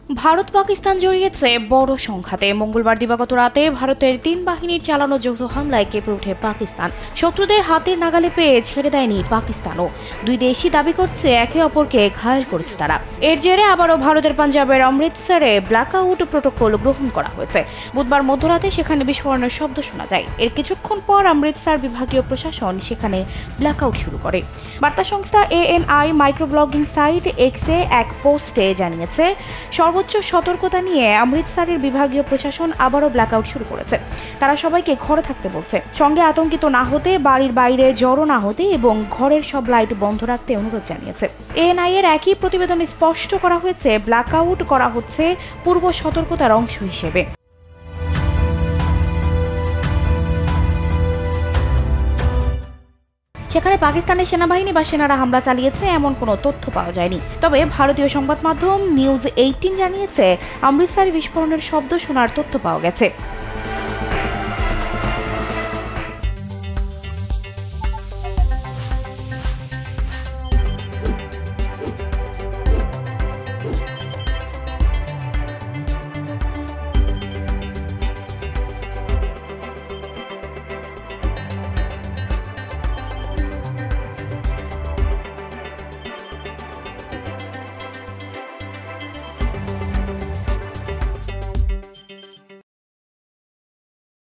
ভারত পাকিস্তান জড়িয়েছে বড় সংঘাতে। মঙ্গলবার দিবাগত রাতে ভারতের ৩ বাহিনীর চালানো যৌথ হামলায় কেঁপে ওঠে পাকিস্তান। শত্রুদের হাতের নাগালে পেয়ে ছেড়ে দেয়নি পাকিস্তানও। দুই দেশই দাবি করছে একে অপরকে ঘায়েল করেছে তারা। এর জেরে আবারও ভারতের পাঞ্জাবের অমৃতসরে ব্ল্যাকআউট প্রোটোকল গ্রহণ করা হয়েছে। বুধবার মধ্যরাতে সেখানে বিস্ফোরণের শব্দ শোনা যায়। এর কিছুক্ষণ পর অমৃতসর বিভাগীয় প্রশাসন সেখানে ব্ল্যাকআউট শুরু করে। বার্তা সংস্থা ANI মাইক্রোব্লগিং সাইট এক্সে এক পোস্টে জানিয়েছে, সর্বোচ্চ সতর্কতা নিয়ে অমৃতসরের বিভাগীয় প্রশাসন আবারও ব্ল্যাকআউট শুরু করেছে। তারা সবাইকে ঘরে থাকতে বলছে, সঙ্গে আতঙ্কিত না হতে, বাড়ির বাইরে জড়ো না হতে এবং ঘরের সব লাইট বন্ধ রাখতে অনুরোধ জানিয়েছে। ANI এর একই প্রতিবেদনে স্পষ্ট করা হয়েছে, ব্ল্যাকআউট করা হচ্ছে পূর্ব সতর্কতার অংশ হিসেবে। সেখানে পাকিস্তানের সেনাবাহিনী বা সেনারা হামলা চালিয়েছে এমন কোনো তথ্য পাওয়া যায়নি। তবে ভারতীয় সংবাদ মাধ্যম নিউজ 18 জানিয়েছে, অমৃতসর বিস্ফোরণের শব্দ শোনার তথ্য পাওয়া গেছে।